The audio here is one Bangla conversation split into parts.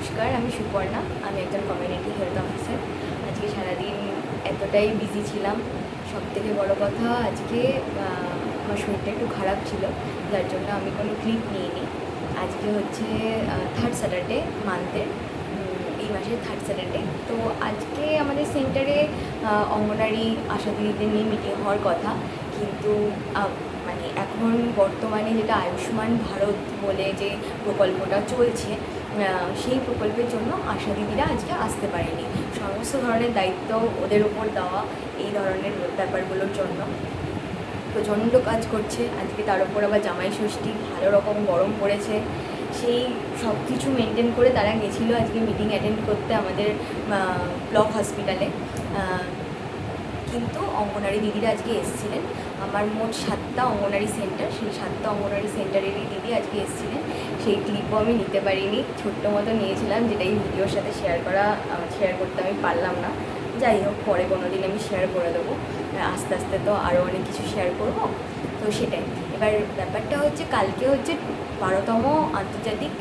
নমস্কার, আমি সুপর্ণা। আমি একজন কমিউনিটি হেলথ অফিসার। আজকে সারাদিন এতটাই বিজি ছিলাম। সবথেকে বড় কথা, আজকে আমার শরীরটা একটু খারাপ ছিল, যার জন্য আমি কোনো ক্লিপ নিইনি। আজকে হচ্ছে থার্ড স্যাটারডে মান্থের, এই মাসের থার্ড স্যাটারডে। তো আজকে আমাদের সেন্টারে অঙ্গনারী আশা দিদিদের নিয়ে মিটিং হওয়ার কথা, কিন্তু মানে এখন বর্তমানে যেটা আয়ুষ্মান ভারত বলে যে প্রকল্পটা চলছে, সেই প্রকল্পের জন্য আশা দিদিরা আজকে আসতে পারেনি। সমস্ত ধরনের দায়িত্ব ওদের উপর দেওয়া এই ধরনের ব্যাপারগুলোর জন্য প্রচণ্ড কাজ করছে। আজকে তার উপর আবার জামাই ষষ্ঠী, ভালো রকম গরম পড়েছে। সেই সব কিছু মেনটেন করে তারা গেছিলো আজকে মিটিং অ্যাটেন্ড করতে আমাদের ব্লক হসপিটালে। কিন্তু অঙ্গনারী দিদিরা আজকে এসেছিলেন। আমার মোট 7টা অঙ্গনারী সেন্টার, সেই 7টা অঙ্গনারী সেন্টারেরই দিদি আজকে এসেছিলেন। সেই ক্লিপও আমি নিতে পারিনি, ছোট্ট মতো নিয়েছিলাম, যেটা এই ভিডিওর সাথে শেয়ার করতে আমি পারলাম না। যাই হোক, পরে কোনো দিন আমি শেয়ার করে দেবো। আস্তে আস্তে তো আরও অনেক কিছু শেয়ার করবো, তো সেটাই। এবার ব্যাপারটা হচ্ছে, কালকে হচ্ছে 12তম আন্তর্জাতিক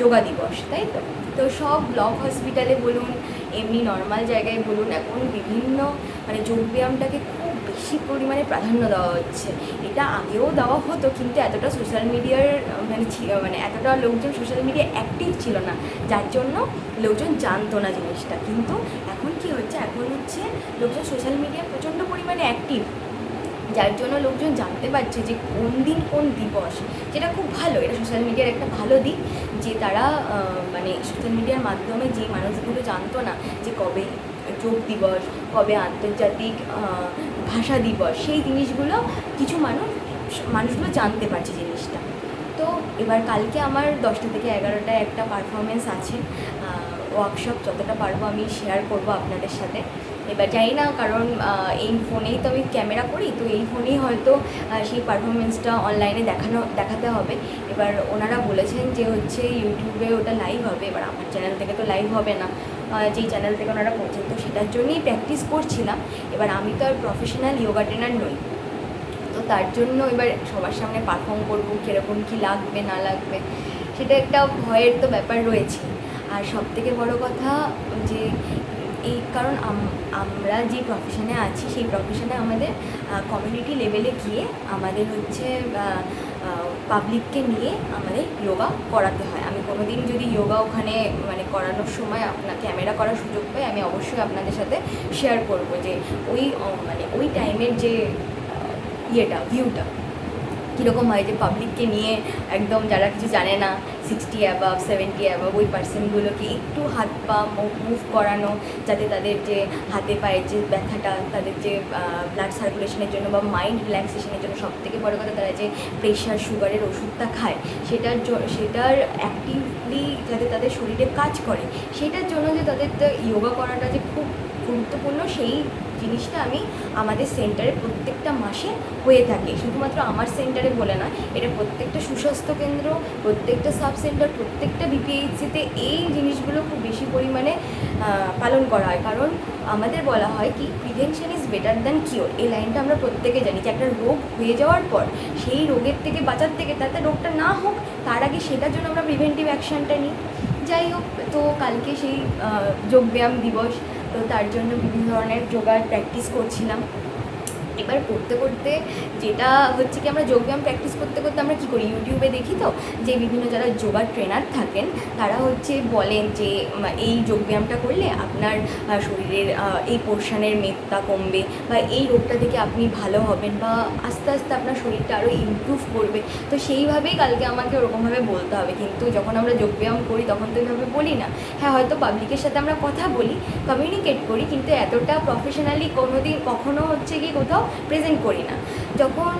যোগা দিবস, তাই তো? তো সব ব্লক হসপিটালে বলুন, এমনি নর্মাল জায়গায় বলুন, এখন বিভিন্ন মানে যোগব্যায়ামটাকে খুব বেশি পরিমাণে প্রাধান্য দেওয়া হচ্ছে। এটা আগেও দেওয়া হতো, কিন্তু এতটা সোশ্যাল মিডিয়ার মানে এতটা লোকজন সোশ্যাল মিডিয়া অ্যাক্টিভ ছিল না, যার জন্য লোকজন জানতো না জিনিসটা। কিন্তু এখন কি হচ্ছে, এখন হচ্ছে লোকজন সোশ্যাল মিডিয়া প্রচণ্ড পরিমাণে অ্যাক্টিভ, যার জন্য লোকজন জানতে পারছে যে কোন দিন কোন দিবস, যেটা খুব ভালো। এটা সোশ্যাল মিডিয়ার একটা ভালো দিক, যে তারা মানে সোশ্যাল মিডিয়ার মাধ্যমে যে মানুষগুলো জানতো না যে কবে যোগ দিবস, কবে আন্তর্জাতিক ভাষা দিবস, সেই জিনিসগুলো কিছু মানুষগুলো জানতে পারছে জিনিসটা। তো এবার কালকে আমার 10টা থেকে 11টায় একটা পারফরমেন্স আছে, ওয়ার্কশপ। যতটা পারবো আমি শেয়ার করব আপনাদের সাথে। এবার জানি না, কারণ এই ফোনেই তো আমি ক্যামেরা করি, তো এই ফোনেই হয়তো সেই পারফরমেন্সটা অনলাইনে দেখাতে হবে। এবার ওনারা বলেছেন যে হচ্ছে ইউটিউবে ওটা লাইভ হবে। এবার আমার চ্যানেল থেকে তো লাইভ হবে না, যেই চ্যানেল থেকে ওনারা করছেন, তো সেটার জন্যই প্র্যাকটিস করছিলাম। এবার আমি তো আর প্রফেশনাল যোগা ট্রেনার নই, তো তার জন্য এবার সবার সামনে পারফর্ম করবো, কীরকম কী লাগবে না লাগবে, সেটা একটা ভয়ের তো ব্যাপার রয়েছে। আর সবথেকে বড় কথা যে এই, কারণ আমরা যে প্রফেশনে আছি, সেই প্রফেশনে আমাদের কমিউনিটি লেভেলে গিয়ে আমাদের হচ্ছে পাবলিককে নিয়ে আমাদের যোগা করাতে হয়। আমি কোনো দিন যদি যোগা ওখানে মানে করানোর সময় আপনার ক্যামেরা করার সুযোগ পাই, আমি অবশ্যই আপনাদের সাথে শেয়ার করব যে মানে ওই টাইমের যে ভিউটা কীরকম হয়, যে পাবলিককে নিয়ে একদম যারা কিছু জানে না, 60 অ্যাবাভ 70 অ্যাবাভ, ওই পার্সনগুলোকে একটু হাত পা মুভ করানো, যাতে তাদের যে হাতে পায়ের যে ব্যথাটা, তাদের যে ব্লাড সার্কুলেশনের জন্য বা মাইন্ড রিল্যাক্সেশনের জন্য, সবথেকে বড় কথা তারা যে প্রেশার সুগারের ওষুধটা খায়, সেটার অ্যাক্টিভলি যাতে তাদের শরীরে কাজ করে, সেটার জন্য যে তাদের যোগা করাটা যে খুব গুরুত্বপূর্ণ, সেই জিনিসটা আমি আমাদের সেন্টারে প্রত্যেকটা মাসে হয়ে থাকে। শুধুমাত্র আমার সেন্টারে বলে নয়, এটা প্রত্যেকটা সুস্বাস্থ্য কেন্দ্র, প্রত্যেকটা সাব সেন্টার, প্রত্যেকটা বিপিএইচসিতে এই জিনিসগুলো খুব বেশি পরিমাণে পালন করা হয়। কারণ আমাদের বলা হয় কি, prevention is better than cure. এই লাইনটা আমরা প্রত্যেকে জানি, যে একটা রোগ হয়ে যাওয়ার পর সেই রোগের থেকে বাঁচার থেকে, তাতে রোগটা না হোক তার আগে সেটার জন্য আমরা প্রিভেন্টিভ অ্যাকশানটা নিই। যাই হোক, তো কালকে সেই যোগব্যায়াম দিবস, তো তার জন্য বিভিন্ন ধরনের যোগার প্র্যাকটিস করছিলাম। এবার করতে করতে যেটা হচ্ছে কি, আমরা যোগব্যায়াম প্র্যাকটিস করতে করতে আমরা কী করি, ইউটিউবে দেখি তো যে বিভিন্ন যারা যোগার ট্রেনার থাকেন, তারা হচ্ছে বলেন যে এই যোগব্যায়ামটা করলে আপনার শরীরের এই পোর্শনের মেদটা কমবে, বা এই রোগটা থেকে আপনি ভালো হবেন, বা আস্তে আস্তে আপনার শরীরটা আরও ইমপ্রুভ করবে। তো সেইভাবেই কালকে আমাকে ওরকমভাবে বলতে হবে। কিন্তু যখন আমরা যোগব্যায়াম করি তখন তো এইভাবে বলি না। হ্যাঁ, হয়তো পাবলিকের সাথে আমরা কথা বলি, কমিউনিকেট করি, কিন্তু এতটা প্রফেশনালি কখনো হচ্ছে কি কোথাও প্রেজেন্ট করি না। যখন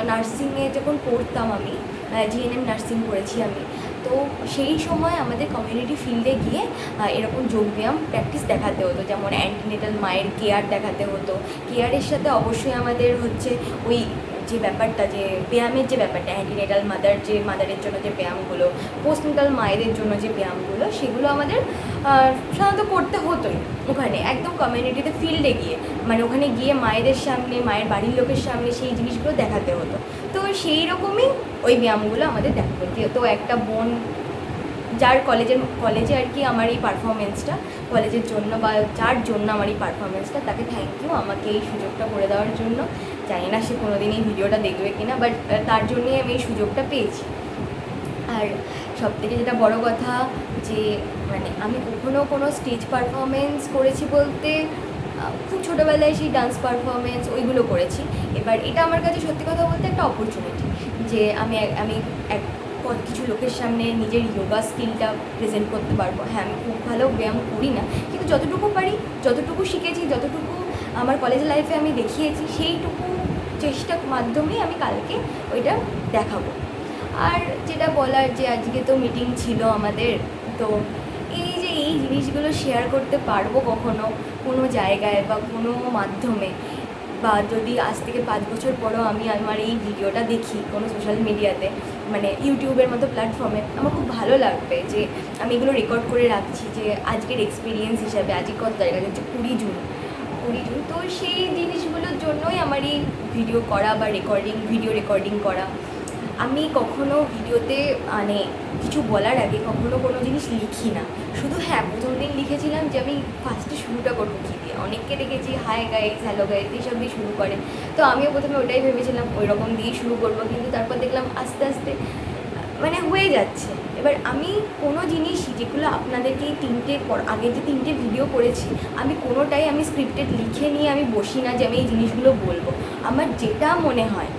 নার্সিংয়ে যখন পড়তাম, আমি জিএনএম নার্সিং করেছি আমি, তো সেই সময় আমাদের কমিউনিটি ফিল্ডে গিয়ে এরকম যোগব্যায়াম প্র্যাকটিস দেখাতে হতো। যেমন অ্যান্টিনেটাল মায়ের কেয়ার দেখাতে হতো। কেয়ারের সাথে অবশ্যই আমাদের হচ্ছে ওই যে ব্যাপারটা, যে ব্যায়ামের যে ব্যাপারটা, অ্যান্টিনেটাল মাদারের জন্য যে ব্যায়ামগুলো, পোস্টনেটাল মায়েদের জন্য যে ব্যায়ামগুলো, সেগুলো আমাদের সাধারণত করতে হতোই ওখানে, একদম কমিউনিটিতে ফিল্ডে গিয়ে, মানে ওখানে গিয়ে মায়েদের সামনে, মায়ের বাড়ির লোকের সামনে সেই জিনিসগুলো দেখাতে হতো। তো সেই রকমই ওই ব্যায়ামগুলো আমাদের দেখাতে হতো। একটা বোন যার কলেজে আর কি আমার এই পারফরমেন্সটা, কলেজের জন্য বা যার জন্য আমার এই পারফরমেন্সটা, তাকে থ্যাংক ইউ আমাকে এই সুযোগটা করে দেওয়ার জন্য। জানি না সে কোনোদিন এই ভিডিওটা দেখবে কিনা, বাট তার জন্যই আমি এই সুযোগটা পেয়েছি। আর সবথেকে যেটা বড় কথা যে মানে আমি কখনো কোনো স্টেজ পারফরমেন্স করেছি বলতে খুব ছোটোবেলায় সেই ডান্স পারফরমেন্স ওইগুলো করেছি। এবার এটা আমার কাছে সত্যি কথা বলতে একটা অপরচুনিটি যে আমি এক কিছু লোকের সামনে নিজের যোগা স্কিলটা প্রেজেন্ট করতে পারবো। হ্যাঁ, আমি খুব ভালো ব্যায়াম করি না, কিন্তু যতটুকু পারি, যতটুকু শিখেছি, যতটুকু আমার কলেজ লাইফে আমি দেখিয়েছি, সেইটুকু চেষ্টার মাধ্যমেই আমি কালকে ওইটা দেখাবো। আর যেটা বলার যে আজকে তো মিটিং ছিল আমাদের, তো এই যে এই জিনিসগুলো শেয়ার করতে পারবো কখনো কোনো জায়গায় বা কোনো মাধ্যমে, বা যদি আজ থেকে 5 বছর পরেও আমি আমার এই ভিডিওটা দেখি কোনো সোশ্যাল মিডিয়াতে, মানে ইউটিউবের মতো প্ল্যাটফর্মে, আমার খুব ভালো লাগবে যে আমি এগুলো রেকর্ড করে রাখছি যে আজকের এক্সপিরিয়েন্স হিসাবে। আজকে কত তারিখ আছে? 20 জুন। তো সেই জিনিসগুলোর জন্যই আমার এই ভিডিও করা বা ভিডিও রেকর্ডিং করা। আমি কখনো ভিডিওতে মানে কিছু বলার আগে কখনো কোনো জিনিস লিখি না। শুধু হ্যাঁ, প্রথম দিন লিখেছিলাম যে আমি ফার্স্টে শুরুটা করবো কী দিয়ে। অনেককে দেখেছি হাই গাইস, হ্যালো গাইস এইসব দিয়ে শুরু করে, তো আমিও প্রথমে ওটাই ভেবেছিলাম ওই রকম দিয়েই শুরু করবো, কিন্তু তারপর দেখলাম আস্তে আস্তে মানে হয়ে যাচ্ছে। এবার আমি কোনো জিনিস যেগুলো আপনাদেরকে এই আগে যে 3টে ভিডিও করেছি, আমি কোনোটাই আমি স্ক্রিপ্টেড লিখে নিয়ে আমি বসি না যে আমি এই জিনিসগুলো বলবো। আমার যেটা মনে হয়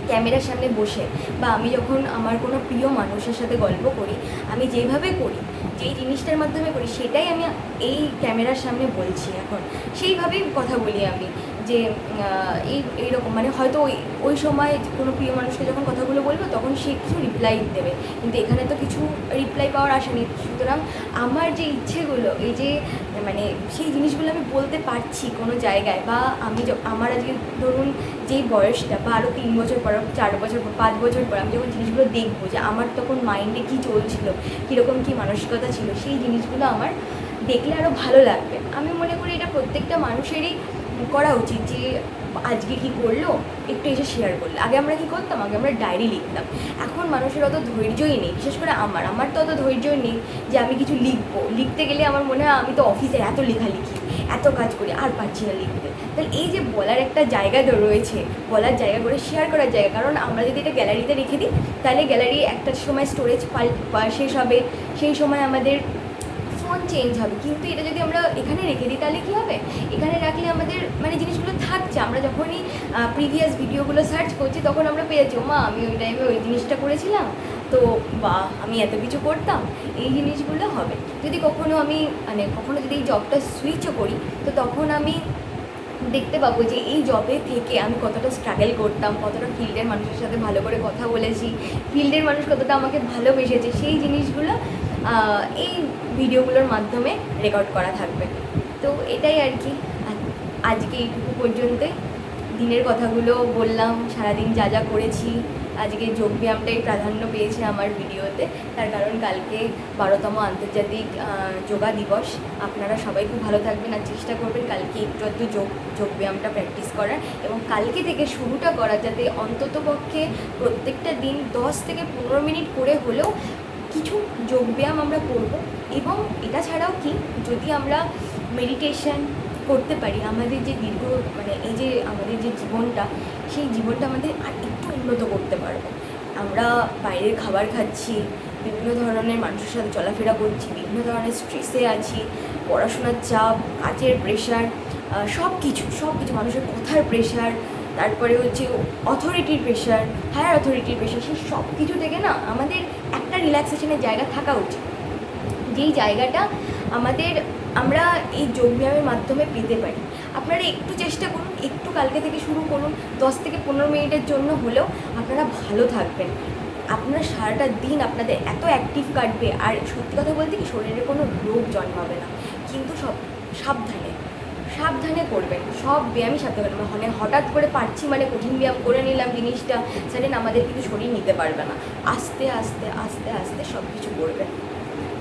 ক্যামেরার সামনে বসে, বা আমি যখন আমার কোনো প্রিয় মানুষের সাথে গল্প করি, আমি যেভাবে করি, যেই জিনিসটার মাধ্যমে করি, সেটাই আমি এই ক্যামেরার সামনে বলছি এখন। সেইভাবেই কথা বলি আমি যে এইরকম মানে হয়তো ওই সময় কোনো প্রিয় মানুষকে যখন কথাগুলো বলবো তখন সে কিছু রিপ্লাই দেবে, কিন্তু এখানে তো কিছু রিপ্লাই পাওয়ার আশা নেই। সুতরাং আমার যে ইচ্ছেগুলো, এই যে মানে সেই জিনিসগুলো আমি বলতে পারছি কোনো জায়গায়, বা আমি আমার আজকে ধরুন যেই বয়সটা, বা আরও 3 বছর পর, 4 বছর পর, 5 বছর পর আমি যখন জিনিসগুলো দেখবো যে আমার তখন মাইন্ডে কী চলছিল, কীরকম কী মানসিকতা ছিল, সেই জিনিসগুলো আমার দেখলে আরও ভালো লাগবে। আমি মনে করি এটা প্রত্যেকটা মানুষেরই করা উচিত যে আজকে কী করলো একটু এসে শেয়ার করলে। আগে আমরা কী করতাম? আগে আমরা ডায়েরি লিখতাম। এখন মানুষের অত ধৈর্যই নেই, বিশেষ করে আমার তো অত ধৈর্যই নেই যে আমি কিছু লিখবো। লিখতে গেলে আমার মনে হয় আমি তো অফিসে এত লেখালেখি, এত কাজ করি, আর পারছি না লিখতে। তাহলে এই যে বলার একটা জায়গা তো রয়েছে, বলার জায়গা করে শেয়ার করার জায়গা, কারণ আমরা যদি এটা গ্যালারিতে রেখে দিই তাহলে গ্যালারি একটা সময় স্টোরেজ শেষ হবে, সেই সময় আমাদের ফোন চেঞ্জ হবে। কিন্তু এটা যদি আমরা এখানে রেখে দিই তাহলে কী হবে? এখানে রাখলে আমাদের মানে জিনিসগুলো থাকছে, আমরা যখনই প্রিভিয়াস ভিডিওগুলো সার্চ করছি তখন আমরা পেয়ে যাচ্ছি, মা আমি ওই টাইমে ওই জিনিসটা করেছিলাম, তো বা আমি এত কিছু করতাম। এই জিনিসগুলো হবে যদি কখনো আমি মানে কখনো যদি এই জবটা সুইচও করি, তো তখন আমি দেখতে পাবো যে এই জবে থেকে আমি কতটা স্ট্রাগল করতাম, কতটা ফিল্ডের মানুষের সাথে ভালো করে কথা বলেছি, ফিল্ডের মানুষ কতটা আমাকে ভালোবেসেছে, সেই জিনিসগুলো এই ভিডিওগুলোর মাধ্যমে রেকর্ড করা থাকবে। তো এটাই আর কি, আজকে এইটুকু পর্যন্তই। দিনের কথাগুলো বললাম, সারাদিন যা যা করেছি। আজকে যোগব্যায়ামটাই প্রাধান্য পেয়েছে আমার ভিডিওতে, তার কারণ কালকে 12তম আন্তর্জাতিক যোগা দিবস। আপনারা সবাই খুব ভালো থাকবেন আর চেষ্টা করবেন কালকে একটু যোগব্যায়ামটা প্র্যাকটিস করার, এবং কালকে থেকে শুরুটা করা, যাতে অন্ততপক্ষে প্রত্যেকটা দিন 10 থেকে 15 মিনিট করে হলেও কিছু যোগব্যায়াম আমরা করব। এবং এটা ছাড়াও কি, যদি আমরা মেডিটেশন করতে পারি, আমাদের যে মানে এই যে আমাদের যে জীবনটা, সেই জীবনটা আমাদের আর একটু উন্নত করতে পারবো। আমরা বাইরের খাবার খাচ্ছি, বিভিন্ন ধরনের মানুষের সাথে চলাফেরা করছি, বিভিন্ন ধরনের স্ট্রেসে আছি, পড়াশোনার চাপ, কাজের প্রেশার, সব কিছু মানুষের কথার প্রেশার, তারপরে হচ্ছে অথরিটির প্রেশার, হায়ার অথরিটির প্রেশার, সেই সব কিছু থেকে না আমাদের একটা রিল্যাক্সেশনের জায়গা থাকা উচিত, যেই জায়গাটা আমরা এই যোগব্যায়ামের মাধ্যমে পেতে পারি। আপনারা একটু চেষ্টা করুন, একটু কালকে থেকে শুরু করুন, 10 থেকে 15 মিনিটের জন্য হলেও আপনারা ভালো থাকবেন। আপনারা সারাটা দিন আপনাদের এত অ্যাক্টিভ কাটবে, আর সত্যি কথা বলতে কি, শরীরে কোনো রোগ জন্মাবে না। কিন্তু সাবধানে করবেন, সব ব্যায়ামই সাবধানে করবেন। মানে হঠাৎ করে পারছি মানে কঠিন ব্যায়াম করে নিলাম, জিনিসটা সাডেন আমাদের কিন্তু শরীর নিতে পারবে না। আস্তে আস্তে আস্তে আস্তে সব কিছু করবেন।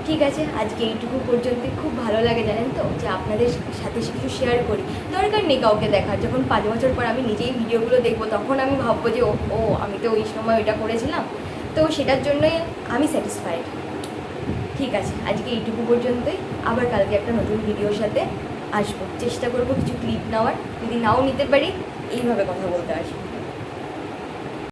ঠিক আছে, আজকে এইটুকু পর্যন্তই। খুব ভালো লাগে জানেন তো, যে আপনাদের সাথে কিছু শেয়ার করি। দরকার নেই কাউকে দেখার। যখন 5 বছর পর আমি নিজেই ভিডিওগুলো দেখবো, তখন আমি ভাববো যে ও আমি তো ওই সময় ওইটা করেছিলাম। তো সেটার জন্যই আমি স্যাটিসফাইড। ঠিক আছে, আজকে এইটুকু পর্যন্তই। আবার কালকে একটা নতুন ভিডিওর সাথে আসবো। চেষ্টা করবো কিছু ক্লিপ নেওয়ার, যদি নাও নিতে পারি এইভাবে কথা বলতে আসবো।